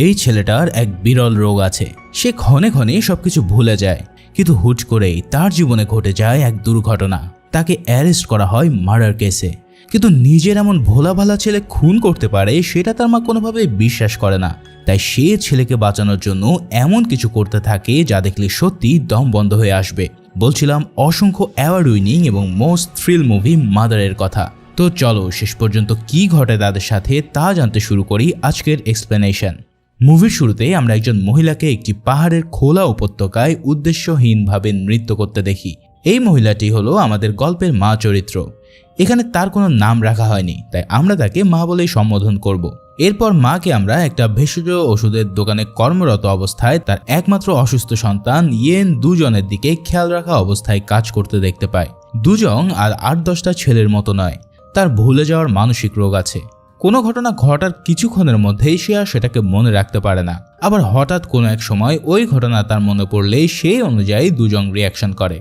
এই ছেলেটার এক বিরল রোগ আছে। সে ক্ষণে ক্ষণে সবকিছু ভুলে যায়, কিন্তু হুট করেই তার জীবনে ঘটে যায় এক দুর্ঘটনা। তাকে অ্যারেস্ট করা হয় মার্ডার কেসে। কিন্তু নিজের এমন ভোলা ভালা ছেলে খুন করতে পারে সেটা তার মা কোনোভাবেই বিশ্বাস করে না। তাই সে ছেলেকে বাঁচানোর জন্য এমন কিছু করতে থাকে যা দেখলে সত্যি দম বন্ধ হয়ে আসবে। বলছিলাম অসংখ্য অ্যাওয়ার্ড উইনিং এবং মোস্ট থ্রিল মুভি মাদারের কথা। তো চলো শেষ পর্যন্ত কি ঘটে তাদের সাথে তা জানতে শুরু করি আজকের এক্সপ্লেনেশন। মুভির শুরুতে আমরা একজন মহিলাকে একটি পাহাড়ের খোলা উপত্যকায় উদ্দেশ্যহীনভাবে নৃত্য করতে দেখি। এই মহিলাটি হলো আমাদের গল্পের মা চরিত্র। এখানে তার কোনো নাম রাখা হয়নি, তাই আমরা তাকে মা বলেই সম্বোধন করব। এরপর মাকে আমরা একটা ভেষজ ওষুধের দোকানে কর্মরত অবস্থায় তার একমাত্র অসুস্থ সন্তান ইয়েন দুজনের দিকে খেয়াল রাখা অবস্থায় কাজ করতে দেখতে পাই। দুজন আর 8-10টা ছেলের মতো নয়, তার ভুলে যাওয়ার মানসিক রোগ আছে। কোনো ঘটনা ঘটার কিছুক্ষণের মধ্যেই সে আর সেটাকে মনে রাখতে পারে না। আবার হঠাৎ কোনো এক সময় ওই ঘটনা তার মনে পড়লেই সেই অনুযায়ী দুজন রিয়াকশন করে।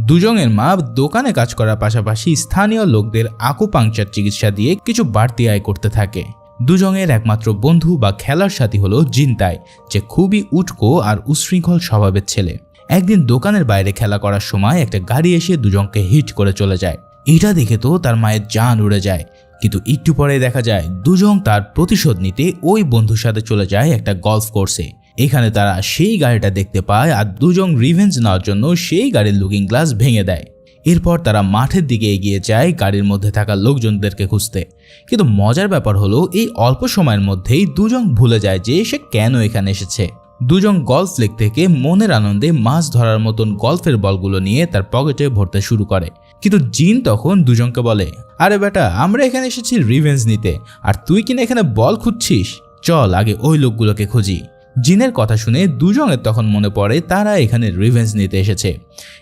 দুজনের মা দোকানে কাজ করার পাশাপাশি স্থানীয় লোকদের আকুপাংচার চিকিৎসা দিয়ে কিছু বাড়তি আয় করতে থাকে। দুজনের একমাত্র বন্ধু বা খেলার সাথী হলো জিনতাই, যে খুবই উটকো আর উশৃঙ্খল স্বভাবের ছেলে। একদিন দোকানের বাইরে খেলা করার সময় একটা গাড়ি এসে দুজনকে হিট করে চলে যায়। এটা দেখে তো তার মায়ের জান উড়ে যায়, কিন্তু একটু পরে দেখা যায় দুজন তার প্রতিশোধ নিতে ওই বন্ধুর সাথে চলে যায় একটা গলফ কোর্সে। এখানে তারা সেই গাড়িটা দেখতে পায় আর দুজন রিভেঞ্জ নেওয়ার জন্য সেই গাড়ির লুকিং গ্লাস ভেঙে দেয়। এরপর তারা মাঠের দিকে এগিয়ে যায় গাড়ির মধ্যে থাকা লোকজনদেরকে খুঁজতে। কিন্তু মজার ব্যাপার হলো এই অল্প সময়ের মধ্যেই দুজন ভুলে যায় যে সে কেন এখানে এসেছে। দুজন গলফ লেগ থেকে মনের আনন্দে মাছ ধরার মতন গলফের বলগুলো নিয়ে তার পকেটে ভরতে শুরু করে। কিন্তু জিন তখন দুজনকে বলে, আরে বেটা, আমরা এখানে এসেছি রিভেঞ্জ নিতে, আর তুই কিনা এখানে বল খুঁজছিস? চল আগে ওই লোকগুলোকে খুঁজি। জিনের কথা শুনে দুজনের তখন মনে পড়ে তারা এখানে রিভেঞ্জ নিতে এসেছে।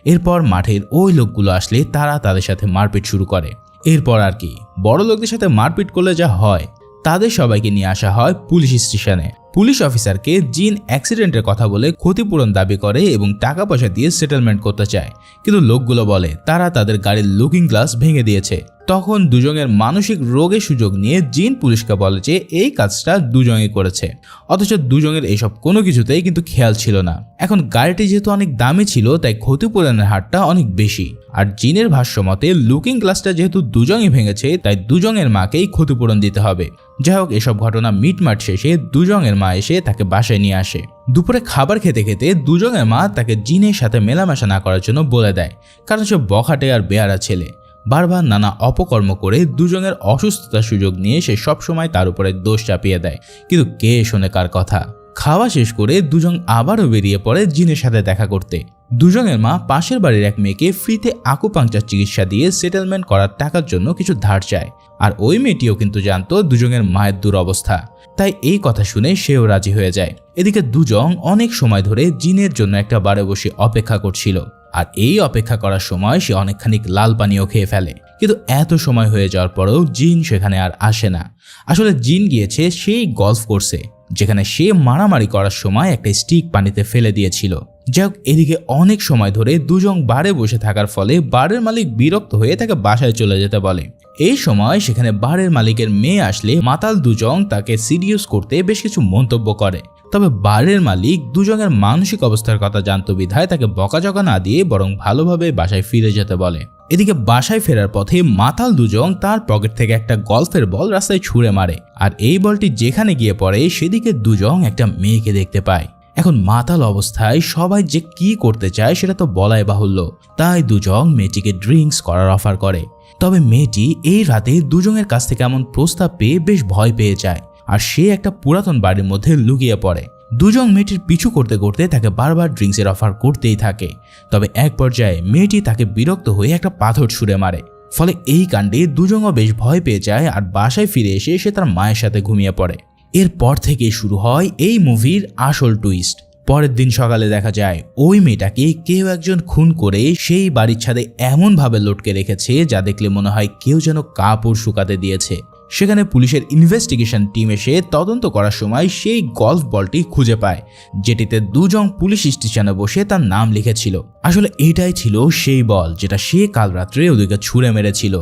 এরপর মাঠের ওই লোকগুলো আসলে তারা তাদের সাথে মারপিট শুরু করে। এরপর আর কি, বড় লোকদের সাথে মারপিট করলে যা হয়, তাদের সবাইকে নিয়ে আসা হয় পুলিশ স্টেশনে। পুলিশ অফিসারকে জিন অ্যাক্সিডেন্টের কথা বলে ক্ষতিপূরণ দাবি করে এবং টাকা পয়সা দিয়ে সেটেলমেন্ট করতে চায়। কিন্তু লোকগুলো বলে তারা তাদের গাড়ির লুকিং গ্লাস ভেঙে দিয়েছে। তখন দুজনের মানসিক রোগের সুযোগ নিয়ে জিন পুলিশকে বলে যে এই কাজটা দুজনই করেছে, অথচ দুজনের এইসব কোনো কিছুতেই কিন্তু খেয়াল ছিল না। এখন গাড়িটি যেহেতু অনেক দামি ছিল তাই ক্ষতিপূরণের হারটা অনেক বেশি। আর জিনের ভাষ্য মতে লুকিং গ্লাসটা যেহেতু দুজনই ভেঙেছে তাই দুজনের মাকেই ক্ষতিপূরণ দিতে হবে। যাই হোক, এসব ঘটনা মিটমাট শেষে দুজনের মা এসে তাকে বাসায় নিয়ে আসে। দুপুরে খাবার খেতে খেতে দুজনের মা তাকে জিনের সাথে মেলামেশা না করার জন্য বলে দেয়, কারণ সে বখাটে আর বেয়ারা ছেলে। বারবার নানা অপকর্ম করে দুজনের অসুস্থতার সুযোগ নিয়ে সে সবসময় তার উপরে দোষ চাপিয়ে দেয়। কিন্তু কে শোনে কার কথা। খাওয়া শেষ করে দুজন আবারও বেরিয়ে পড়ে জিনের সাথে দেখা করতে। দুজনের মা পাশের বাড়ির এক মেয়েকে ফ্রিতে আকুপাংচার চিকিৎসা দিয়ে সেটেলমেন্ট করার টাকার জন্য কিছু ধার চায়। আর ওই মেয়েটিও কিন্তু জানতো দুজনের মায়ের দুরবস্থা, তাই এই কথা শুনে সেও রাজি হয়ে যায়। এদিকে দুজন অনেক সময় ধরে জিনের জন্য একটা বারে বসে অপেক্ষা করছিল। আর এই অপেক্ষা করার সময় সে অনেকখানি লাল পানিও খেয়ে ফেলে। কিন্তু এত সময় হয়ে যাওয়ার পরেও জিন সেখানে আর আসে না। আসলে জিন গিয়েছে সেই গলফ কোর্সে যেখানে সে মারামারি করার সময় একটা স্টিক পানিতে ফেলে দিয়েছিল। যাই হোক, এদিকে অনেক সময় ধরে দুজন বারে বসে থাকার ফলে বারের মালিক বিরক্ত হয়ে তাকে বাসায় চলে যেতে বলে। এই সময় সেখানে বারের মালিকের মেয়ে আসলে মাতাল দুজন তাকে সিরিয়াস করতে বেশ কিছু মন্তব্য করে। তবে বারের মালিক দুজনের মানসিক অবস্থার কথা জানতো বিধায় তাকে বকাঝকা না দিয়ে বরং ভালোভাবে বাসায় ফিরে যেতে বলে। এদিকে বাসায় ফেরার পথে মাতাল দুজন তার পকেট থেকে একটা গলফের বল রাস্তায় ছুঁড়ে মারে, আর এই বলটি যেখানে গিয়ে পড়ে সেদিকে দুজন একটা মেয়েকে দেখতে পায়। এখন মাতাল অবস্থায় সবাই যে কি করতে চায় সেটা তো বলাই বাহুল্য, তাই দুজন মেয়েটিকে ড্রিঙ্কস করার অফার করে। তবে মেয়েটি এই রাতে দুজনের কাছ থেকে এমন প্রস্তাব পেয়ে বেশ ভয় পেয়ে যায়, আর সে একটা পুরাতন বাড়ির মধ্যে লুকিয়ে পড়ে। দুজন মেয়েটির পিছু করতে করতে তাকে বারবার ড্রিঙ্কসের অফার করতেই থাকে। তবে এক পর্যায়ে মেয়েটি তাকে বিরক্ত হয়ে একটা পাথর ছুঁড়ে মারে। ফলে এই কাণ্ডে দুজনও বেশ ভয় পেয়ে যায় আর বাসায় ফিরে এসে সে তার মায়ের সাথে ঘুমিয়ে পড়ে। এরপর থেকেই শুরু হয় এই মুভির আসল টুইস্ট। পরের দিন সকালে দেখা যায় ওই মেয়েটাকে কেউ একজন খুন করে সেই বাড়ির ছাদে এমনভাবে লটকে রেখেছে যা দেখলে মনে হয় কেউ যেন কাপড় শুকাতে দিয়েছে। সেখানে পুলিশের ইনভেস্টিগেশন টিম এসে তদন্ত করার সময় সেই গলফ বলটি খুঁজে পায়, যেটিতে দুজন পুলিশ স্টেশনে বসে তার নাম লিখেছিল। আসলে এটাই ছিল সেই বল যেটা সে কাল রাত্রে ওদিকে ছুঁড়ে মেরেছিল।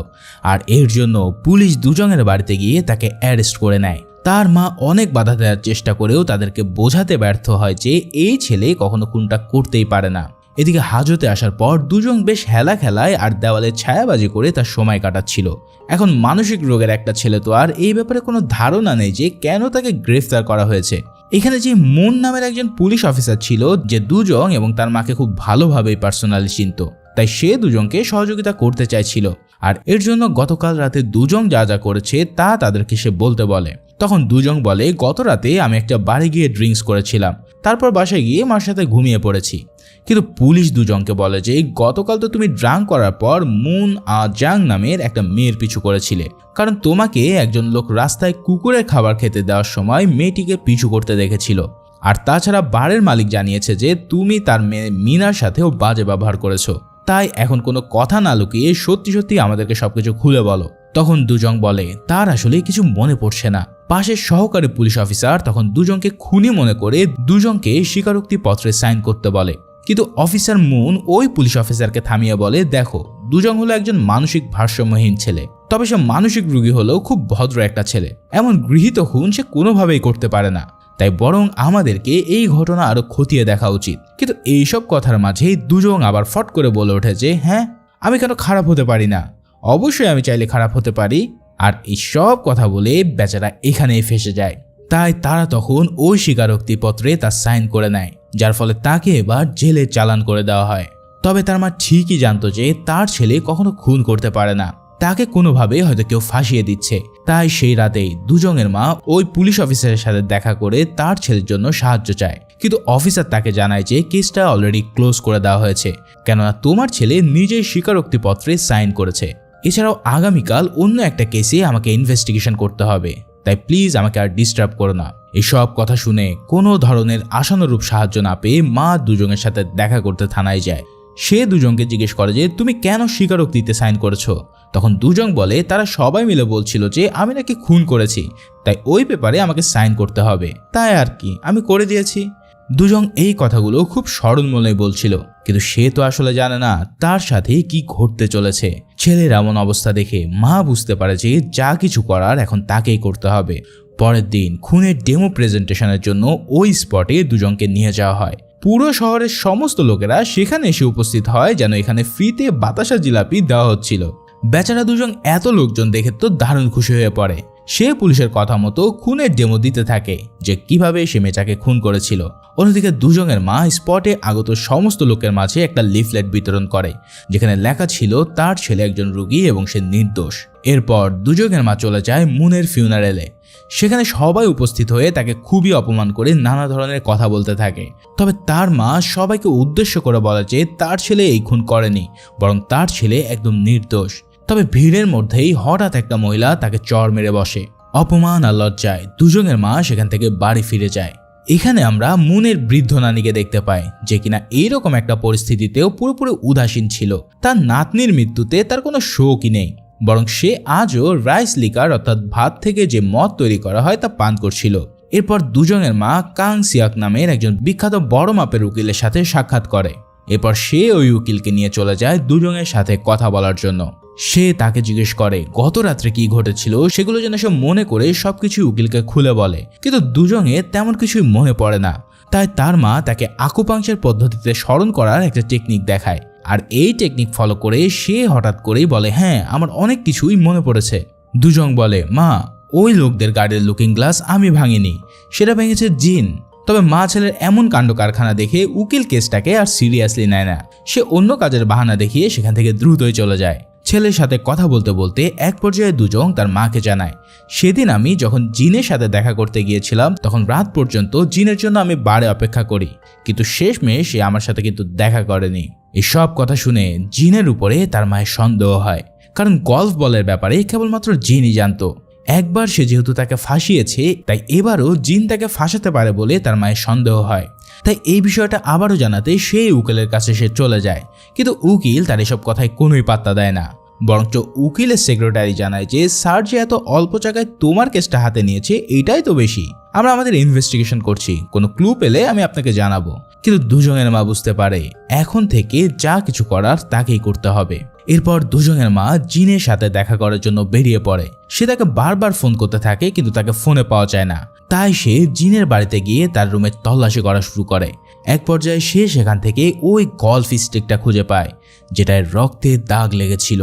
আর এর জন্য পুলিশ দুজনের বাড়িতে গিয়ে তাকে অ্যারেস্ট করে নেয়। তার মা অনেক বাধা দেওয়ার চেষ্টা করেও তাদেরকে বোঝাতে ব্যর্থ হয় যে এই ছেলে কখনো খুনটা করতেই পারে না। এদিকে হাজতে আসার পর দুজন বেশ হেলা খেলায় আর দেওয়ালে ছায়াবাজি করে তার সময় কাটাচ্ছিল। এখন মানসিক রোগের একটা ছেলে তো আর এই ব্যাপারে কোনো ধারণা নেই যে কেন তাকে গ্রেফতার করা হয়েছে। এখানে যে মুন নামের একজন পুলিশ অফিসার ছিল যে দুজন এবং তার মাকে খুব ভালোভাবেই পার্সোনালি চিনত, তাই সে দুজনকে সহযোগিতা করতে চাইছিল। আর এর জন্য গতকাল রাতে দুজন যা যা করেছে তা তাদেরকে সে বলতে বলে। তখন দুজন বলে, গত রাতে আমি একটা বাড়ি গিয়ে ড্রিঙ্কস করেছিলাম, তারপর বাসায় গিয়ে মার সাথে ঘুমিয়ে পড়েছি। কিন্তু পুলিশ দুজনকে বলে যে গতকাল তো তুমি ড্রাঙ্ক করার পর মুন জাং নামের একটা মেয়ের পিছু করেছিলে, কারণ তোমাকে একজন লোক রাস্তায় কুকুরের খাবার খেতে দেওয়ার সময় মেয়েটিকে পিছু করতে দেখেছিল। আর তাছাড়া বারের মালিক জানিয়েছে যে তুমি তার মেয়ে মিনার সাথেও বাজে ব্যবহার করেছো। তাই এখন কোনো কথা না লুকিয়ে সত্যি সত্যি আমাদেরকে সবকিছু খুলে বলো। তখন দুজন বলে তার আসলে কিছু মনে পড়ছে না। পাশের সহকারী পুলিশ অফিসার তখন দুজনকে খুনি মনে করে দুজনকে স্বীকারোক্তি পত্রে সাইন করতে বলে। কিন্তু অফিসার মুন ওই পুলিশ অফিসারকে থামিয়ে বলে, দেখো দুজন হলো একজন মানসিক ভারসাম্যহীন ছেলে, তবে সে মানসিক রোগী হলেও খুব ভদ্র একটা ছেলে। এমন গৃহীত খুন সে কোনোভাবেই করতে পারে না, তাই বরং আমাদেরকে এই ঘটনা আরো খতিয়ে দেখা উচিত। কিন্তু এইসব কথার মাঝেই দুজন আবার ফট করে বলে ওঠে যে হ্যাঁ, আমি কেন খারাপ হতে পারি না, অবশ্যই আমি চাইলে খারাপ হতে পারি। আর এই সব কথা বলে বেচারা এখানেই ফেসে যায়। তাই তারা তখন ওই স্বীকারোক্তি পত্রে তার সাইন করে নেয়, যার ফলে তাকে এবার জেলে চালান করে দেওয়া হয়। তবে তার মা ঠিকই জানতো যে তার ছেলে কখনো খুন করতে পারে না, তাকে কোনোভাবে হয়তো কেউ ফাঁসিয়ে দিচ্ছে। তাই সেই রাতেই দুজনের মা ওই পুলিশ অফিসারের সাথে দেখা করে তার ছেলের জন্য সাহায্য চায়। কিন্তু অফিসার তাকে জানায় যে কেসটা অলরেডি ক্লোজ করে দেওয়া হয়েছে, কেননা তোমার ছেলে নিজেই স্বীকারোক্তি পত্রে সাইন করেছে। এছাড়াও আগামীকাল অন্য একটা কেসে আমাকে ইনভেস্টিগেশন করতে হবে, তাই প্লিজ আমাকে আর ডিস্টার্ব করো না। এসব কথা শুনে কোনো ধরনের আশানুরূপ সাহায্য না পেয়ে মা দুজনের সাথে দেখা করতে থানায় যায়। সে দুজনকে জিজ্ঞেস করে যে তুমি কেন স্বীকারোক্তিতে সাইন করেছো। তখন দুজন বলে তারা সবাই মিলে বলছিল যে আমি নাকি খুন করেছি, তাই ওই পেপারে আমাকে সাইন করতে হবে, তাই আর কি আমি করে দিয়েছি। দুজন এই কথাগুলো খুব সরল মনে বলছিল, কিন্তু সে তো আসলে জানে না তার সাথে কি ঘটতে চলেছে। ছেলের এমন অবস্থা দেখে মা বুঝতে পারে যে যা কিছু করার এখন তাকেই করতে হবে। পরের দিন খুনের ডেমো প্রেজেন্টেশনের জন্য ওই স্পটে দুজনকে নিয়ে যাওয়া হয়। পুরো শহরের সমস্ত লোকেরা সেখানে এসে উপস্থিত হয়, যেন এখানে ফ্রিতে বাতাসা জিলাপি দেওয়া হচ্ছিল। বেচারা দুজন এত লোকজন দেখে তো দারুণ খুশি হয়ে পড়ে। সে পুলিশের কথা মতো খুনের ডেমো দিতে থাকে যে কিভাবে সে মেয়েটাকে খুন করেছিল। অন্যদিকে দুজনের মা স্পটে আগত সমস্ত লোকের মাঝে একটা লিফলেট বিতরণ করে, যেখানে লেখা ছিল তার ছেলে একজন রোগী এবং সে নির্দোষ। এরপর দুজনের মা চলে যায় মুনের ফিউনারেলে। সেখানে সবাই উপস্থিত হয়ে তাকে খুবই অপমান করে নানা ধরনের কথা বলতে থাকে। তবে তার মা সবাইকে উদ্দেশ্য করে বলে যে তার ছেলে এই খুন করেনি, বরং তার ছেলে একদম নির্দোষ। তবে ভিড়ের মধ্যেই হঠাৎ একটা মহিলা তাকে চড় মেরে বসে। অপমান আর লজ্জায় দুজনের মা সেখান থেকে বাড়ি ফিরে যায়। এখানে আমরা মুনের বৃদ্ধ নানিকে দেখতে পাই, যে কিনা এইরকম একটা পরিস্থিতিতেও পুরোপুরি উদাসীন ছিল। তার নাতনির মৃত্যুতে তার কোনো শোকই নেই, বরং সে আজও রাইস লিকার অর্থাৎ ভাত থেকে যে মদ তৈরি করা হয় তা পান করছিল। এরপর দুজনের মা কাং সিয়াক নামের একজন বিখ্যাত বড় মাপের উকিলের সাথে সাক্ষাৎ করে। এরপর সে ওই উকিলকে নিয়ে চলে যায় দুজনের সাথে কথা বলার জন্য। সে তাকে জিজ্ঞেস করে গত রাত্রে কি ঘটেছিল, সেগুলো যেন সে মনে করে সবকিছু উকিলকে খুলে বলে। কিন্তু দুজনে তেমন কিছুই মনে পড়ে না। তাই তার মা তাকে আকুপাংচার পদ্ধতিতে স্মরণ করার একটা টেকনিক দেখায়। আর এই টেকনিক ফলো করে সে হঠাৎ করেই বলে হ্যাঁ, আমার অনেক কিছুই মনে পড়েছে। দুজন বলে মা, ওই লোকদের গাড়ির লুকিং গ্লাস আমি ভাঙিনি, সেটা ভেঙেছে জিন। তবে মা ছেলের এমন কাণ্ড কারখানা দেখে উকিল কেসটাকে আর সিরিয়াসলি নেয় না। সে অন্য কাজের বাহানা দেখিয়ে সেখান থেকে দ্রুতই চলে যায়। ছেলের সাথে কথা বলতে বলতে এক পর্যায়ে দুজন তার মাকে জানায়, সেদিন আমি যখন জিনের সাথে দেখা করতে গিয়েছিলাম তখন রাত পর্যন্ত জিনের জন্য আমি বারে অপেক্ষা করি, কিন্তু শেষমেশ সে আমার সাথে কিন্তু দেখা করেনি। এই সব কথা শুনে জিনের উপরে তার মায়ের সন্দেহ হয়, কারণ গল্ফ বলের ব্যাপারে কেবলমাত্র জিনই জানতো। একবার সে যেহেতু তাকে ফাঁসিয়েছে, তাই এবারও জিন তাকে ফাঁসাতে পারে বলে তার মায়ের সন্দেহ হয়। তাই এই বিষয়টা আবারও জানাতে সেই উকিলের কাছে সে চলে যায়, কিন্তু উকিল তার এসব কথায় কোনোই পাত্তা দেয় না। বরঞ্চ উকিলের সেক্রেটারি জানায় যে স্যার যে এত অল্প জায়গায় তোমার কেসটা হাতে নিয়েছে এটাই তো বেশি, আমরা আমাদের ইনভেস্টিগেশন করছি, কোনো ক্লু পেলে আমি আপনাকে জানাবো। কিন্তু দুজনের মা বুঝতে পারে এখন থেকে যা কিছু করার তাকেই করতে হবে। এরপর দুজনের মা জিনের সাথে দেখা করার জন্য বেরিয়ে পড়ে। সে তাকে বারবার ফোন করতে থাকে কিন্তু তাকে ফোনে পাওয়া যায় না। তাই সে জিনের বাড়িতে গিয়ে তার রুমে তল্লাশি করা শুরু করে। এক পর্যায়ে সে সেখান থেকে ওই গলফ স্টিকটা খুঁজে পায় যেটায় রক্তের দাগ লেগেছিল।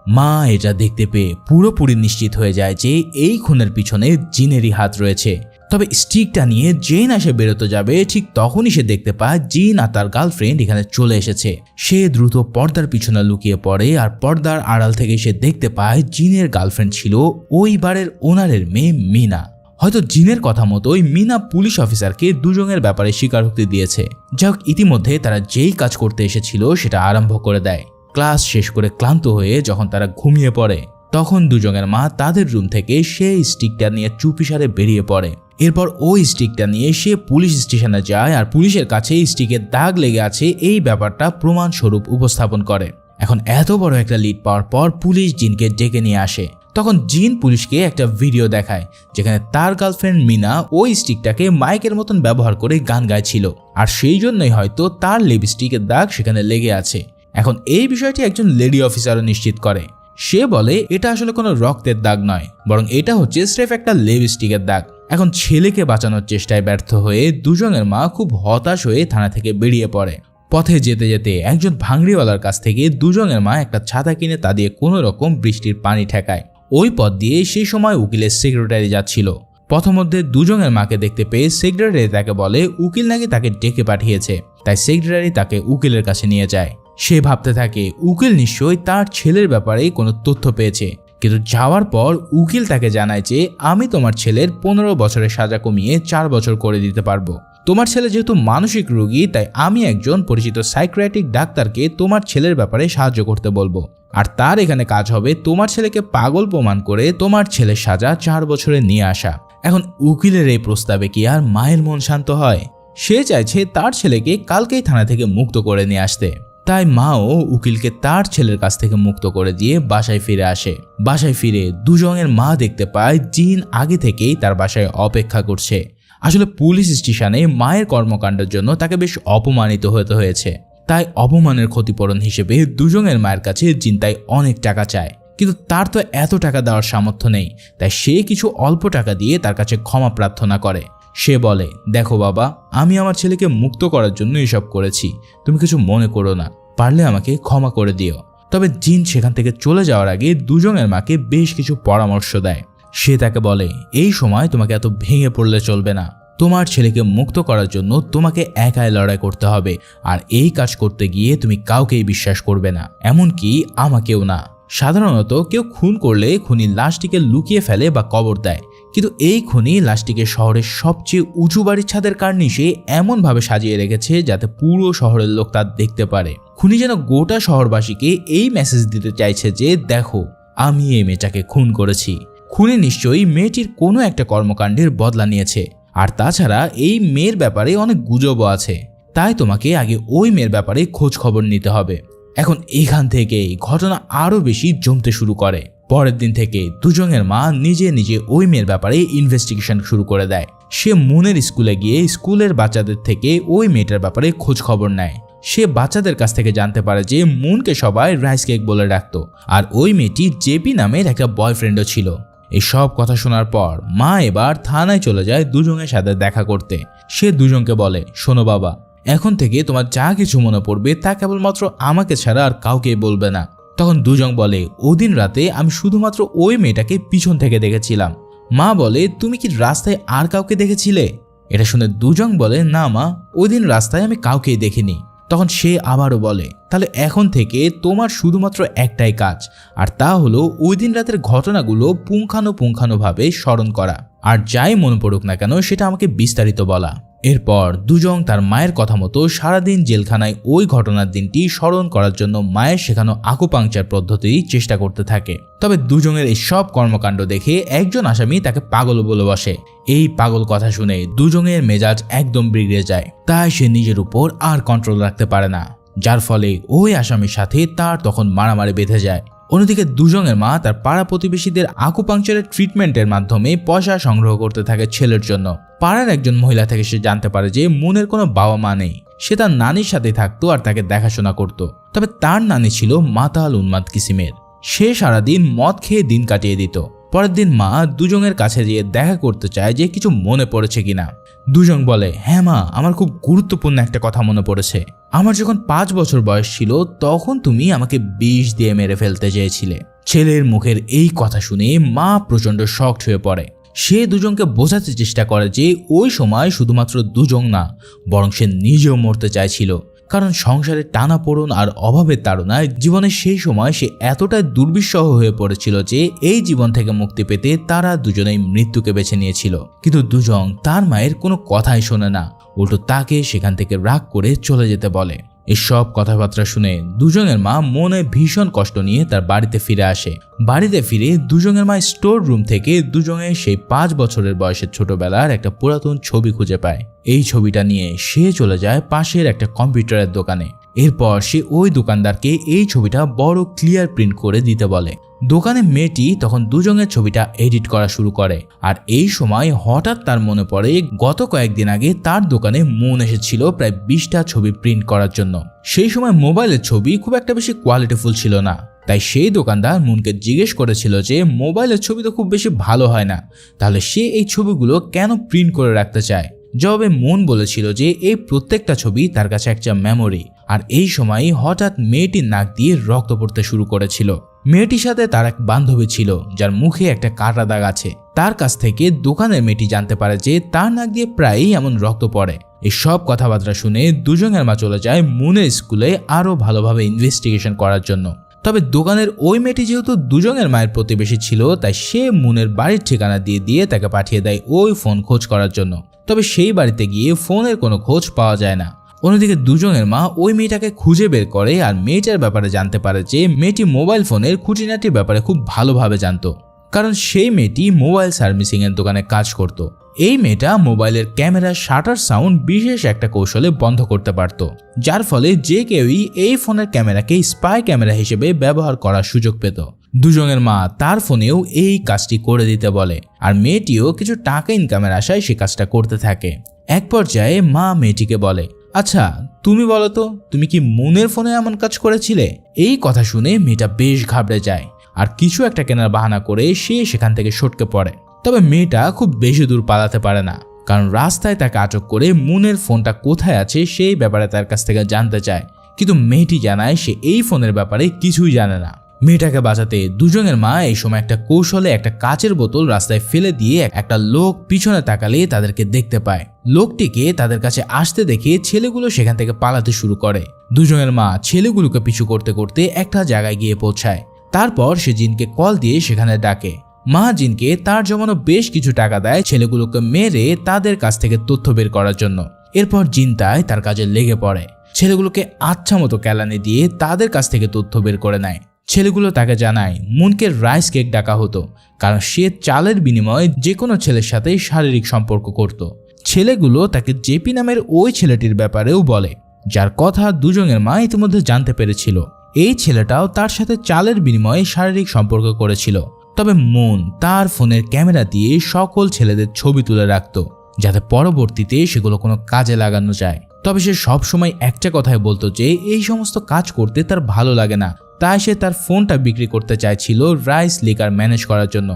মা এটা দেখতে পেয়ে পুরোপুরি নিশ্চিত হয়ে যায় যে এই খুনের পিছনে জিনেরই হাত রয়েছে। তবে স্টিকটা নিয়ে যেই না সে বেরোতে যাবে ঠিক তখনই সে দেখতে পায় জিন আর তার গার্লফ্রেন্ড এখানে চলে এসেছে। সে দ্রুত পর্দার পিছনে লুকিয়ে পড়ে আর পর্দার আড়াল থেকে সে দেখতে পায় জিনের গার্লফ্রেন্ড ছিল ওই বারের ওনারের মেয়ে মিনা। হয়তো জিনের কথা মতোই মিনা পুলিশ অফিসারকে দুজনের ব্যাপারে স্বীকারোক্তি দিয়েছে। যাই হোক, ইতিমধ্যে তারা যেই কাজ করতে এসেছিল সেটা আরম্ভ করে দেয়। ক্লাস শেষ করে ক্লান্ত হয়ে যখন তারা ঘুমিয়ে পড়ে তখন দুজনের মা তাদের রুম থেকে সেই স্টিকটা নিয়ে চুপিসারে বেরিয়ে পড়ে। এরপর ওই স্টিকটা নিয়ে সে পুলিশ স্টেশনে যায় আর পুলিশের কাছে স্টিকের দাগ লেগে আছে এই ব্যাপারটা প্রমাণ স্বরূপ উপস্থাপন করে। এখন এত বড় একটা লিড পাওয়ার পর পুলিশ জিনকে ডেকে নিয়ে আসে। তখন জিন পুলিশকে একটা ভিডিও দেখায় যেখানে তার গার্লফ্রেন্ড মিনা ওই স্টিকটাকে মাইকের মতন ব্যবহার করে গান গাইছিল আর সেই জন্যই হয়তো তার লিপস্টিকের দাগ সেখানে লেগে আছে। এখন এই বিষয়টি একজন লেডি অফিসারও নিশ্চিত করে। সে বলে এটা আসলে কোনো রক্তের দাগ নয়, বরং এটা হচ্ছে স্রেফ একটা লিপস্টিকের দাগ। এখন ছেলেকে বাঁচানোর চেষ্টায় ব্যর্থ হয়ে দুজনের মা খুব হতাশ হয়ে থানা থেকে বেরিয়ে পড়ে। পথে যেতে যেতে একজন ভাঙড়িওয়ালার কাছ থেকে দুজনের মা একটা ছাতা কিনে তা দিয়ে কোনো রকম বৃষ্টির পানি ঠেকায়। ওই পথ দিয়ে সেই সময় উকিলের সেক্রেটারি যাচ্ছিল। প্রথমধ্যে দুজনের মাকে দেখতে পেয়ে সেক্রেটারি তাকে বলে উকিল নাকি তাকে ডেকে পাঠিয়েছে, তাই সেক্রেটারি তাকে উকিলের কাছে নিয়ে যায়। সে ভাবতে থাকে উকিল নিশ্চয়ই তার ছেলের ব্যাপারে কোনো তথ্য পেয়েছে, কিন্তু যাওয়ার পর উকিল তাকে জানায় যে আমি তোমার ছেলের 15 বছরের সাজা কমিয়ে 4 বছর করে দিতে পারবো। তোমার ছেলে যেহেতু মানসিক রোগী তাই আমি একজন পরিচিত সাইকিয়াট্রিক ডাক্তারকে তোমার ছেলের ব্যাপারে সাহায্য করতে বলবো, আর তার এখানে কাজ হবে তোমার ছেলেকে পাগল প্রমাণ করে তোমার ছেলের সাজা 4 বছরে নিয়ে আসা। এখন উকিলের এই প্রস্তাবে কি আর মায়ের মন শান্ত হয়? সে চাইছে তার ছেলেকে কালকেই থানা থেকে মুক্ত করে নিয়ে আসতে। তাই মাও উকিলকে তার ছেলের কাছ থেকে মুক্ত করে দিয়ে বাসায় ফিরে আসে। বাসায় ফিরে দুজনের মা দেখতে পায় জিন আগে থেকেই তার বাসায় অপেক্ষা করছে। আসলে পুলিশ স্টেশনে মায়ের কর্মকাণ্ডের জন্য তাকে বেশ অপমানিত হতে হয়েছে, তাই অপমানের ক্ষতিপূরণ হিসেবে দুজনের মায়ের কাছে জিন তাই অনেক টাকা চায়, কিন্তু তার তো এত টাকা দেওয়ার সামর্থ্য নেই। তাই সে কিছু অল্প টাকা দিয়ে তার কাছে ক্ষমা প্রার্থনা করে। সে বলে, দেখো বাবা, আমি আমার ছেলেকে মুক্ত করার জন্য এসব করেছি, তুমি কিছু মনে করো না, পারলে আমাকে ক্ষমা করে দিও। তবে জিন সেখান থেকে চলে যাওয়ার আগে দুজনের মাকে বেশ কিছু পরামর্শ দেয়। সে তাকে বলে এই সময় তোমাকে এত ভেঙে পড়লে চলবে না, তোমার ছেলেকে মুক্ত করার জন্য তোমাকে একাই লড়াই করতে হবে, আর এই কাজ করতে গিয়ে তুমি কাউকেই বিশ্বাস করবে না, এমনকি আমাকেও না। সাধারণত কেউ খুন করলে খুনি লাশটিকে লুকিয়ে ফেলে বা কবর দেয়, কিন্তু এই খুনি লাশটিকে শহরের সবচেয়ে উঁচু বাড়ির ছাদের কার্নিশে এমনভাবে সাজিয়ে রেখেছে যাতে পুরো শহরের লোক তা দেখতে পারে। খুনি যেন গোটা শহরবাসীকে এই মেসেজ দিতে চাইছে যে দেখো, আমি এই মেয়েটাকে খুন করেছি। খুনি নিশ্চয়ই মেয়েটির কোনো একটা কর্মকাণ্ডের বদলা নিয়েছে, আর তাছাড়া এই মেয়ের ব্যাপারে অনেক গুজবও আছে, তাই তোমাকে আগে ওই মেয়ের ব্যাপারে খোঁজ খবর নিতে হবে। এখন এখান থেকেই ঘটনা আরো বেশি জমতে শুরু করে। পরের দিন থেকে দুজনের মা নিজে নিজে ওই মেয়ের ব্যাপারে ইনভেস্টিগেশন শুরু করে দেয়। সে মুনের স্কুলে গিয়ে স্কুলের বাচ্চাদের থেকে ওই মেয়েটার ব্যাপারে খোঁজ খবর নেয়। সে বাচ্চাদের কাছ থেকে জানতে পারে যে মুনকে সবাই রাইস কেক বলে ডাকতো, আর ওই মেয়েটি জেপি নামের একটা বয়ফ্রেন্ডও ছিল। এই সব কথা শোনার পর মা এবার থানায় চলে যায় দুজনের সাথে দেখা করতে। সে দুজনকে বলে, শোনো বাবা, এখন থেকে তোমার যা কিছু মনে পড়বে তা কেবলমাত্র আমাকে ছাড়া আর কাউকে বলবে না। তখন দুজন বলে, ওদিন রাতে আমি শুধুমাত্র ওই মেয়েটাকে পিছন থেকে দেখেছিলাম। মা বলে, তুমি কি রাস্তায় আর কাউকে দেখেছিলে? এটা শুনে দুজন বলে, না মা, ওই দিন রাস্তায় আমি কাউকেই দেখিনি। তখন সে আবারও বলে, তাহলে এখন থেকে তোমার শুধুমাত্র একটাই কাজ, আর তা হলো ওই দিন রাতের ঘটনাগুলো পুঙ্খানুপুঙ্খানুভাবে স্মরণ করা, আর যাই মনে পড়ুক না কেন সেটা আমাকে বিস্তারিত বলা। এরপর দুজন তার মায়ের কথা মতো সারাদিন জেলখানায় ওই ঘটনার দিনটি স্মরণ করার জন্য মায়ের শেখানো আকুপাংচার পদ্ধতি চেষ্টা করতে থাকে। তবে দুজনের এই সব কর্মকাণ্ড দেখে একজন আসামি তাকে পাগল বলে বসে। এই পাগল কথা শুনে দুজনের মেজাজ একদম বিগড়ে যায়, তাই সে নিজের উপর আর কন্ট্রোল রাখতে পারে না, যার ফলে ওই আসামির সাথে তার তখন মারামারি বেঁধে যায়। অন্যদিকে দুজনের মা তার পাড়া প্রতিবেশীদের আকুপাংচারের ট্রিটমেন্টের মাধ্যমে পয়সা সংগ্রহ করতে থাকে ছেলের জন্য। পাড়ার একজন মহিলা থেকে সে জানতে পারে যে মুনের কোনো বাবা মা নেই, সে তার নানির সাথে থাকতো আর তাকে দেখাশোনা করত। তবে তার নানি ছিল মাতাল উন্মাদ কিসিমের, সে সারাদিন মদ খেয়ে দিন কাটিয়ে দিত। পরের দিন মা দুজনের কাছে গিয়ে দেখা করতে চায় যে কিছু মনে পড়েছে কিনা। দুজন বলে, হ্যাঁ মা, আমার খুব গুরুত্বপূর্ণ একটা কথা মনে পড়েছে। আমার যখন 5 বছর বয়স ছিল তখন তুমি আমাকে বিষ দিয়ে মেরে ফেলতে চেয়েছিলে। ছেলের মুখের এই কথা শুনে মা প্রচন্ড শকড হয়ে পড়ে। সে দুজনকে বোঝাতে চেষ্টা করে যে ওই সময় শুধুমাত্র দুজন না, বরং সে নিজেও মরতে চাইছিল। কারণ সংসারের টানাপোড়েন আর অভাবের তাড়নায় জীবনের সেই সময় সে এতটাই দুর্বিষহ হয়ে পড়েছিল যে এই জীবন থেকে মুক্তি পেতে তারা দুজনেই মৃত্যুকে বেছে নিয়েছিল। কিন্তু দুজন তার মায়ের কোনো কথাই শোনে না, উল্টো তাকে সেখান থেকে রাগ করে চলে যেতে বলে। এসব কথাবার্তা শুনে দুজনের মা মনে ভীষণ কষ্ট নিয়ে তার বাড়িতে ফিরে আসে। বাড়িতে ফিরে দুজনের মা স্টোর রুম থেকে দুজনের সেই 5 বছরের বয়সের ছোটবেলার একটা পুরাতন ছবি খুঁজে পায়। এই ছবিটা নিয়ে সে চলে যায় পাশের একটা কম্পিউটারের দোকানে। এরপর সে ওই দোকানদারকে এই ছবিটা বড় ক্লিয়ার প্রিন্ট করে দিতে বলে। দোকানে মেয়েটি তখন দুজনের ছবিটা এডিট করা শুরু করে। আর এই সময় হঠাৎ তার মনে পড়ে গত কয়েকদিন আগে তার দোকানে মুন এসেছিল প্রায় 20টা ছবি প্রিন্ট করার জন্য। সেই সময় মোবাইলের ছবি খুব একটা বেশি কোয়ালিটিফুল ছিল না, তাই সেই দোকানদার মুনকে জিজ্ঞেস করেছিল যে মোবাইলের ছবি তো খুব বেশি ভালো হয় না, তাহলে সে এই ছবিগুলো কেন প্রিন্ট করে রাখতে চায়। জবাবে মুন বলেছিল যে এই প্রত্যেকটা ছবি তার কাছে একটা মেমোরি। আর এই সময় হঠাৎ মেয়েটির নাক দিয়ে রক্ত পড়তে শুরু করেছিল। মেয়েটির সাথে তার এক বান্ধবী ছিল যার মুখে একটা কাটা দাগ আছে। তার কাছ থেকে দোকানের মেয়েটি জানতে পারে যে তার নাক দিয়ে প্রায়ই এমন রক্ত পড়ে। এই সব কথাবার্তা শুনে দুজনের মা চলে যায় মুনের স্কুলে আরো ভালোভাবে ইনভেস্টিগেশন করার জন্য। তবে দোকানের ওই মেয়েটি যেহেতু দুজনের মায়ের প্রতিবেশী ছিল, তাই সে মুনের বাড়ির ঠিকানা দিয়ে তাকে পাঠিয়ে দেয় ওই ফোন খোঁজ করার জন্য। তবে সেই বাড়িতে গিয়ে ফোনের কোনো খোঁজ পাওয়া যায় না। অন্যদিকে দুজনের মা ওই মেয়েটাকে খুঁজে বের করে আর মেয়েটার ব্যাপারে জানতে পারে যে মেয়েটি মোবাইল ফোনের খুঁটিনাটির ব্যাপারে খুব ভালোভাবে জানতো, কারণ সেই মেয়েটি মোবাইল সার্ভিসিং এর দোকানে কাজ করত। এই মেয়েটা মোবাইলের ক্যামেরার শাটার সাউন্ড বিশেষ একটা কৌশলে বন্ধ করতে পারত, যার ফলে যে কেউই এই ফোনের ক্যামেরাকে স্পাই ক্যামেরা হিসেবে ব্যবহার করার সুযোগ পেত। দুজনের মা তার ফোনেও এই কাজটি করে দিতে বলে, আর মেয়েটিও কিছু টাকা ইনকামের আশায় সে কাজটা করতে থাকে। এক পর্যায়ে মা মেয়েটিকে বলে, আচ্ছা তুমি বলো তো, তুমি কি মুনের ফোনে এমন কাজ করেছিলে? এই কথা শুনে মেয়েটা বেশ ঘাবড়ে যায় আর কিছু একটা কেনার বাহানা করে সে সেখান থেকে সটকে পড়ে। তবে মেয়েটা খুব বেশি দূর পালাতে পারে না, কারণ রাস্তায় তাকে আটক করে মুনের ফোনটা কোথায় আছে সেই ব্যাপারে তার কাছ থেকে জানতে চায়। কিন্তু মেয়েটি জানায় সে এই ফোনের ব্যাপারে কিছুই জানে না। মেয়েটাকে বাঁচাতে দুজনের মা এই সময় একটা কৌশলে একটা কাচের বোতল রাস্তায় ফেলে দিয়ে একটা লোক পিছনে তাকালে তাদেরকে দেখতে পায়। লোকটিকে তাদের কাছে আসতে দেখে ছেলেগুলো সেখান থেকে পালাতে শুরু করে। দুজনের মা ছেলেগুলোকে পিছু করতে করতে একটা জায়গায় গিয়ে পৌঁছায়। তারপর সে জিনকে কল দিয়ে সেখানে ডাকে। মা জিনকে তার জমানো বেশ কিছু টাকা দেয় ছেলেগুলোকে মেরে তাদের কাছ থেকে তথ্য বের করার জন্য। এরপর জিনতাই তার কাজে লেগে পড়ে, ছেলেগুলোকে আচ্ছা মতো কেলানি দিয়ে তাদের কাছ থেকে তথ্য বের করে নেয়। ছেলেগুলো তাকে জানায় মুনকে রাইস কেক ডাকা হতো, কারণ সে চালের বিনিময়ে যে কোনো ছেলের সাথে শারীরিক সম্পর্ক করত। ছেলেগুলো তাকে জেপি নামের ওই ছেলেটির ব্যাপারেও বলে, যার কথা দুজনের মা ইতিমধ্যে জানতে পেরেছিল। এই ছেলেটাও তার সাথে চালের বিনিময়ে শারীরিক সম্পর্ক করেছিল। তবে মুন তার ফোনের ক্যামেরা দিয়ে সকল ছেলেদের ছবি তুলে রাখত, যাতে পরবর্তীতে সেগুলো কোনো কাজে লাগানো যায়। তবে সে সবসময় একটা কথাই বলতো যে এই সমস্ত কাজ করতে তার ভালো লাগে না, তাই সে তার ফোনটা বিক্রি করতে চাইছিল রাইস লিকার ম্যানেজ করার জন্য।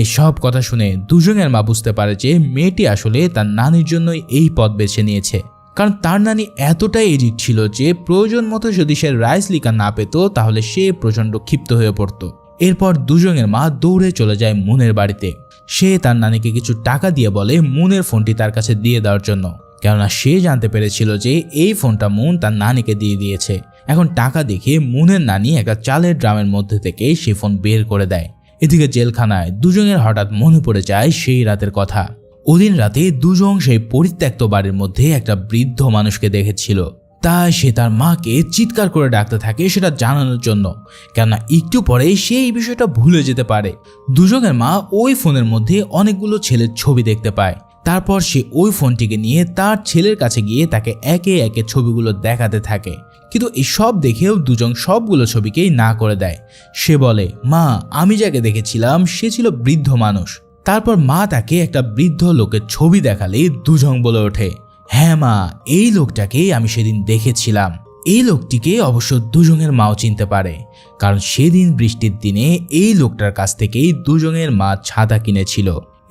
এই সব কথা শুনে দুজনের মা বুঝতে পারে যে মেয়েটি আসলে তার নানির জন্যই এই পথ বেছে নিয়েছে, কারণ তার নানি এতটাই এডিক্ট ছিল যে প্রয়োজন মতো যদি সে রাইস লিকার না পেত তাহলে সে প্রচন্ড ক্ষিপ্ত হয়ে পড়ত। এরপর দুজনের মা দৌড়ে চলে যায় মুনের বাড়িতে। সে তার নানিকে কিছু টাকা দিয়ে বলে মুনের ফোনটি তার কাছে দিয়ে দেওয়ার জন্য, কেননা সে জানতে পেরেছিল যে এই ফোনটা মুন তার নানিকে দিয়ে দিয়েছে। এখন টাকা দেখে মুনের নানি একটা চালের ড্রামের মধ্যে থেকে সেই ফোন বের করে দেয়। এদিকে জেলখানায় দুজনের হঠাৎ মনে পড়ে যায় সেই রাতের কথা। ওদিন রাতে দুজন সেই পরিত্যক্ত বাড়ির মধ্যে একটা বৃদ্ধ মানুষকে দেখেছিল। তাই সে তার মাকে চিৎকার করে ডাকতে থাকে সেটা জানানোর জন্য, কেননা একটু পরে সে এই বিষয়টা ভুলে যেতে পারে। দুজনের মা ওই ফোনের মধ্যে অনেকগুলো ছেলের ছবি দেখতে পায়। তারপর সে ওই ফোনটিকে নিয়ে তার ছেলের কাছে গিয়ে তাকে একে একে ছবিগুলো দেখাতে থাকে, কিন্তু এই সব দেখেও দুজন সবগুলো ছবিকেই না করে দেয়। সে বলে, মা, আমি যাকে দেখেছিলাম সে ছিল বৃদ্ধ মানুষ। তারপর মা তাকে একটা বৃদ্ধ লোকের ছবি দেখালে দুজন বলে ওঠে, হ্যাঁ মা, এই লোকটাকেই আমি সেদিন দেখেছিলাম। এই লোকটিকে অবশ্য দুজনের মাও চিনতে পারে, কারণ সেদিন বৃষ্টির দিনে এই লোকটার কাছ থেকেই দুজনের মা ছাতা কিনেছিল।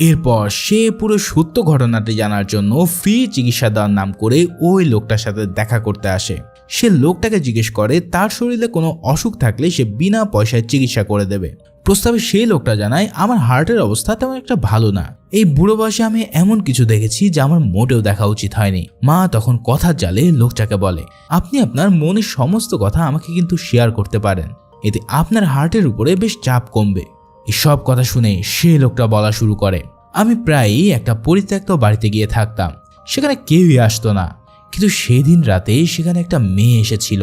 এরপর সে পুরো সত্য ঘটনাটি জানার জন্য ফ্রি চিকিৎসা দেওয়ার নাম করে ওই লোকটার সাথে দেখা করতে আসে। সে লোকটাকে জিজ্ঞেস করে তার শরীরে কোনো অসুখ থাকলে সে বিনা পয়সায় চিকিৎসা করে দেবে। প্রস্তাবে সেই লোকটা জানায়, আমার হার্টের অবস্থা তেমন একটা ভালো না। এই বুড়ো বয়সে আমি এমন কিছু দেখেছি যা আমার মোটেও দেখা উচিত হয়নি। মা তখন কথার জালে লোকটাকে বলে, আপনি আপনার মনের সমস্ত কথা আমাকে কিন্তু শেয়ার করতে পারেন, এতে আপনার হার্টের উপরে বেশ চাপ কমবে। এই সব কথা শুনে সে লোকটা বলা শুরু করে, আমি প্রায়ই একটা পরিত্যক্ত বাড়িতে গিয়ে থাকতাম, সেখানে কেউই আসতো না, কিন্তু সেদিন রাতে সেখানে একটা মেয়ে এসেছিল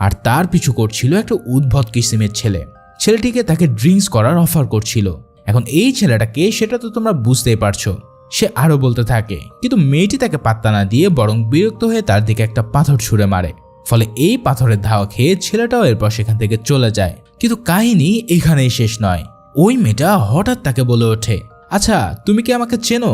আর তার পিছু করছিল একটা উদ্ভট কিসিমের ছেলে। ছেলেটিকে তাকে ড্রিঙ্কস করার অফার করছিল। এখন এই ছেলেটাকে সেটা তো তোমরা বুঝতেই পারছো। সে আরো বলতে থাকে, কিন্তু মেয়েটি তাকে পাত্তা না দিয়ে বরং বিরক্ত হয়ে তার দিকে একটা পাথর ছুঁড়ে মারে। ফলে এই পাথরের ধাওয়া খেয়ে ছেলেটাও এরপর সেখান থেকে চলে যায়। কিন্তু কাহিনী এখানেই শেষ নয়। ওই মেয়েটা হঠাৎ তাকে বলে ওঠে, আচ্ছা তুমি কি আমাকে চেনো?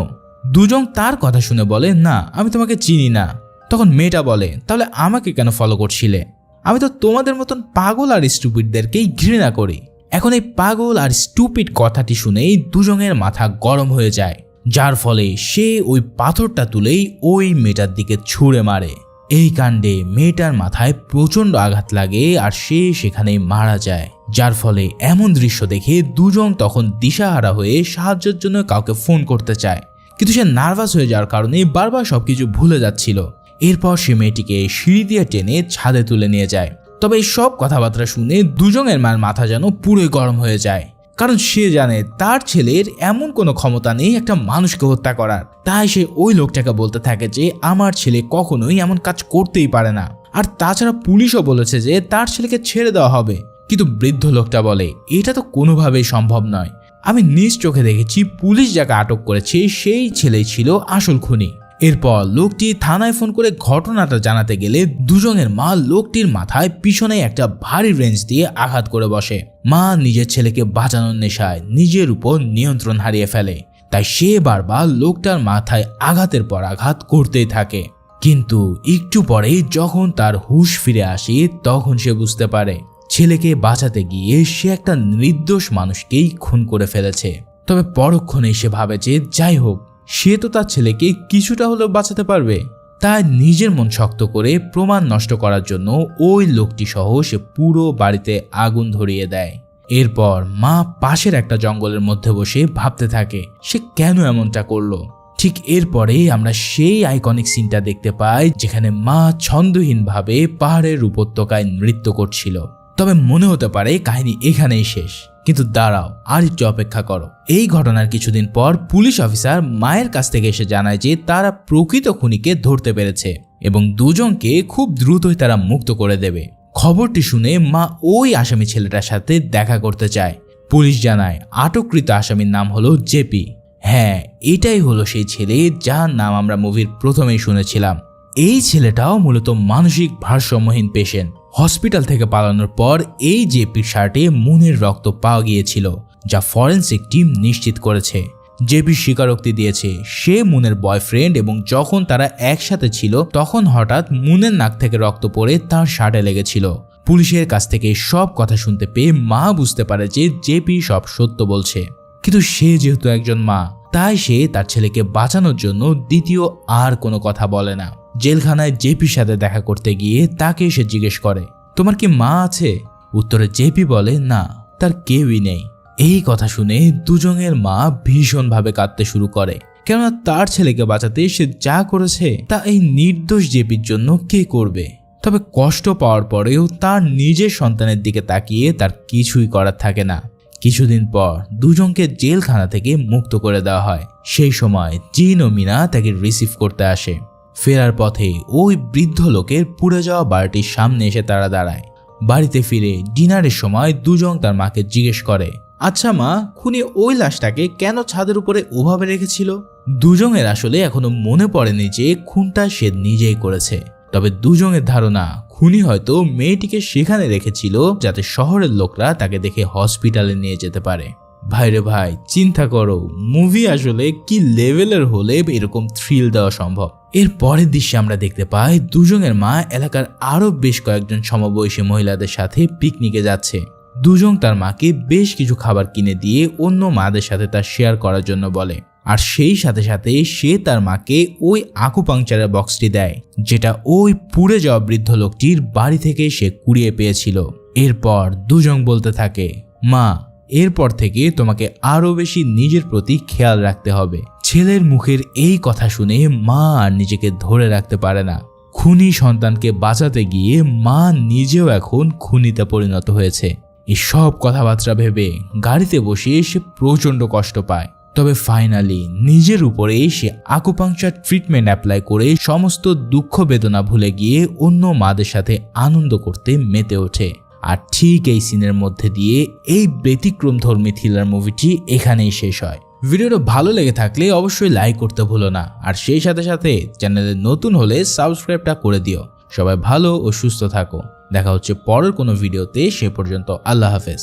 দুজন তার কথা শুনে বলে, না, আমি তোমাকে চিনি না। তখন মেয়েটা বলে, তাহলে আমাকে কেন ফলো করছিলে? আমি তো তোমাদের মতন পাগল আর স্টুপিডদেরকেই ঘৃণা করি। এখন এই পাগল আর স্টুপিড কথাটি শুনেই দুজনের মাথা গরম হয়ে যায়, যার ফলে সে ওই পাথরটা তুলেই ওই মেয়েটার দিকে ছুঁড়ে মারে। এই কাণ্ডে মেয়েটার মাথায় প্রচন্ড আঘাত লাগে আর সে সেখানেই মারা যায়। যার ফলে এমন দৃশ্য দেখে দুজন তখন দিশাহারা হয়ে সাহায্যের জন্য কাউকে ফোন করতে চায়, কিন্তু সে নার্ভাস হয়ে যাওয়ার কারণে বারবার সবকিছু ভুলে যাচ্ছিল। এরপর সে মেয়েটিকে সিঁড়ি দিয়ে টেনে ছাদে তুলে নিয়ে যায়। তবে এই সব কথাবার্তা শুনে দুজনের মার মাথা যেন পুরোই গরম হয়ে যায়, কারণ সে জানে তার ছেলের এমন কোনো ক্ষমতা নেই একটা মানুষকে হত্যা করার। তাই সে ওই লোকটাকে বলতে থাকে যে আমার ছেলে কখনোই এমন কাজ করতেই পারে না, আর তাছাড়া পুলিশও বলেছে যে তার ছেলেকে ছেড়ে দেওয়া হবে। কিন্তু বৃদ্ধ লোকটা বলে, এটা তো কোনোভাবেই সম্ভব নয়। আমি নিজ চোখে দেখেছি পুলিশ যাকে আটক করেছে সেই ছেলেই ছিল আসল খুনি। এরপর লোকটি থানায় ফোন করে ঘটনাটা জানাতে গেলে দুজনের মা লোকটির মাথায় পিছনে একটা ভারী রেঞ্জ দিয়ে আঘাত করে বসে। মা নিজের ছেলেকে বাঁচানোর নেশায় নিজের উপর নিয়ন্ত্রণ হারিয়ে ফেলে, তাই সে বারবার লোকটার মাথায় আঘাতের পর আঘাত করতেই থাকে। কিন্তু একটু পরেই যখন তার হুঁশ ফিরে আসে তখন সে বুঝতে পারে ছেলেকে বাঁচাতে গিয়ে সে একটা নির্দোষ মানুষকেই খুন করে ফেলেছে। তবে পরক্ষণেই সে ভাবে যে যাই হোক, সে তো তার ছেলেকে কিছুটা হলেও বাঁচাতে পারবে। তাই নিজের মন শক্ত করে প্রমাণ নষ্ট করার জন্য ওই লোকটি সহ সে পুরো বাড়িতে আগুন ধরিয়ে দেয়। এরপর মা পাশের একটা জঙ্গলের মধ্যে বসে ভাবতে থাকে সে কেন এমনটা করলো। ঠিক এরপরে আমরা সেই আইকনিক সিনটা দেখতে পাই যেখানে মা ছন্দহীনভাবে পাহাড়ের উপত্যকায় নৃত্য করছিল। তবে মনে হতে পারে কাহিনী এখানেই শেষ, কিন্তু দাঁড়াও, আর একটু অপেক্ষা করো। এই ঘটনার কিছুদিন পর পুলিশ অফিসার মায়ের কাছ থেকে এসে জানায় যে তারা প্রকৃত খুনিকে ধরতে পেরেছে এবং দুজনকে খুব দ্রুতই তারা মুক্ত করে দেবে। খবরটি শুনে মা ওই আসামি ছেলেটার সাথে দেখা করতে চায়। পুলিশ জানায় আটককৃত আসামির নাম হলো জেপি। হ্যাঁ, এটাই হলো সেই ছেলে যার নাম আমরা মুভির প্রথমেই শুনেছিলাম। এই ছেলেটাও মূলত মানসিক ভারসাম্যহীন পেশেন্ট। হসপিটাল থেকে পালানোর পর এই জেপির শার্টে মুনের রক্ত পাওয়া গিয়েছিল, যা ফরেনসিক টিম নিশ্চিত করেছে। জেপি স্বীকারোক্তি দিয়েছে সে মুনের বয়ফ্রেন্ড এবং যখন তারা একসাথে ছিল তখন হঠাৎ মুনের নাক থেকে রক্ত পড়ে তার শার্টে লেগেছিল। পুলিশের কাছ থেকে সব কথা শুনতে পেয়ে মা বুঝতে পারে যে জেপি সব সত্য বলছে, কিন্তু সে যেহেতু একজন মা তাই সে তার ছেলেকে বাঁচানোর জন্য দ্বিতীয় আর কোনো কথা বলে না। জেলখানায় জেপির সাথে দেখা করতে গিয়ে তাকে সে জিজ্ঞেস করে, তোমার কি মা আছে? উত্তরে জেপি বলে, না, তার কেউই নেই। এই কথা শুনে দুজনের মা ভীষণভাবে কাঁদতে শুরু করে, কেননা তার ছেলেকে বাঁচাতে সে যা করেছে তা এই নির্দোষ জেপির জন্য কে করবে। তবে কষ্ট পাওয়ার পরেও তার নিজের সন্তানের দিকে তাকিয়ে তার কিছুই করার থাকে না। কিছুদিন পর দুজনকে জেলখানা থেকে মুক্ত করে দেওয়া হয়। সেই সময় জিন ও মিনা তাকে রিসিভ করতে আসে। ফেরার পথে ওই বৃদ্ধ লোকের পুড়ে যাওয়া বাড়িটির সামনে এসে তারা দাঁড়ায়। বাড়িতে ফিরে ডিনারের সময় দুজন তার মাকে জিজ্ঞেস করে, আচ্ছা মা, খুনি ওই লাশটাকে কেন ছাদের উপরে ওভাবে রেখেছিল? দুজনের আসলে এখনো মনে পড়েনি যে খুনটা সে নিজেই করেছে। তবে দুজনের ধারণা খুনি হয়তো মেয়েটিকে সেখানে রেখেছিল যাতে শহরের লোকরা তাকে দেখে হসপিটালে নিয়ে যেতে পারে। ভাইরে ভাই, চিন্তা করো মুভি আসলে কি লেভেলের হলে এরকম থ্রিল দেওয়া সম্ভব। এর পরের দৃশ্যে আমরা দেখতে পাই দুজনের মা এলাকার আরো বেশ কয়েকজন সমবয়সী মহিলাদের সাথে পিকনিকে যাচ্ছে। দুজন তার মাকে বেশ কিছু খাবার কিনে দিয়ে অন্য মাদের সাথে তার শেয়ার করার জন্য বলে, আর সেই সাথে সাথে সে তার মাকে ওই আকুপাংচারের বক্সটি দেয় যেটা ওই পুড়ে যাওয়া বৃদ্ধ লোকটির বাড়ি থেকে সে কুড়িয়ে পেয়েছিল। এরপর দুজন বলতে থাকে, মা এরপর থেকে তোমাকে আরো বেশি নিজের প্রতি খেয়াল রাখতে হবে। ছেলের মুখের এই কথা শুনে মা আর নিজেকে ধরে রাখতে পারে না। খুনি সন্তানকে বাঁচাতে গিয়ে মা নিজেও এখন খুনিতে পরিণত হয়েছে। এই সব কথাবার্তা ভেবে গাড়িতে বসে সে প্রচন্ড কষ্ট পায়। তবে ফাইনালি নিজের উপরে সে আকুপাংচার ট্রিটমেন্ট অ্যাপ্লাই করে সমস্ত দুঃখ বেদনা ভুলে গিয়ে অন্য মাদের সাথে আনন্দ করতে মেতে ওঠে। আর ঠিক এই সিনের মধ্যে দিয়ে এই ব্যতিক্রমধর্মী থ্রিলার মুভিটি এখানেই শেষ হয়। ভিডিওটা ভালো লেগে থাকলে অবশ্যই লাইক করতে ভুলো না, আর সেই সাথে সাথে চ্যানেলে নতুন হলে সাবস্ক্রাইবটা করে দিও। সবাই ভালো ও সুস্থ থাকো। দেখা হচ্ছে পরের কোনো ভিডিওতে, সে পর্যন্ত আল্লাহ হাফেজ।